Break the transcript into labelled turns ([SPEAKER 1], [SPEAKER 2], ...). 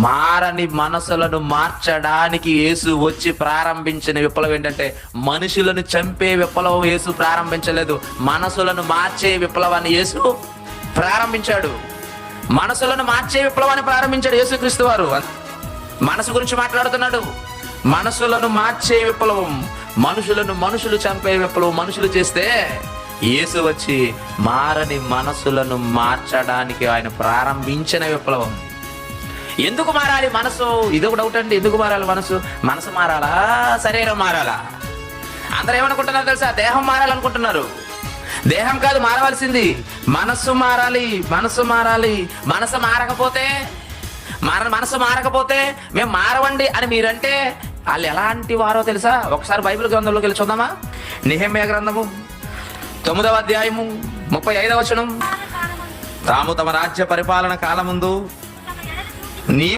[SPEAKER 1] మారని మనసులను మార్చడానికి యేసు వచ్చి ప్రారంభించిన విప్లవం ఏంటంటే, మనుషులను చంపే విప్లవం యేసు ప్రారంభించలేదు, మనసులను మార్చే విప్లవాన్ని యేసు ప్రారంభించాడు. మనసులను మార్చే విప్లవాన్ని ప్రారంభించాడు యేసుక్రీస్తు వారు. మనసు గురించి మాట్లాడుతున్నాడు. మనసులను మార్చే విప్లవం, మనుషులు చంపే విప్లవం మనుషులు చేస్తే, యేసు వచ్చి మారని మనసులను మార్చడానికి ఆయన ప్రారంభించిన విప్లవం. ఎందుకు మారాలి మనసు? ఇదొక డౌట్ అండి. ఎందుకు మారాలి మనసు? మనసు మారాలా, శరీరం మారాలా? అందరూ ఏమనుకుంటున్నారు తెలుసా? దేహం మారాలనుకుంటున్నారు. దేహం కాదు మారవలసింది, మనస్సు మారాలి. మనసు మారాలి. మనసు మారకపోతే మేము మారవండి అని మీరంటే వాళ్ళు ఎలాంటి వారో తెలుసా? ఒకసారి బైబిల్ గ్రంథంలోకి వెళ్ళి చూద్దామా? నెహెమ్యా గ్రంథము 9వ అధ్యాయము 35వ వచనం. తాము తమ రాజ్య పరిపాలన కాలముందు నీ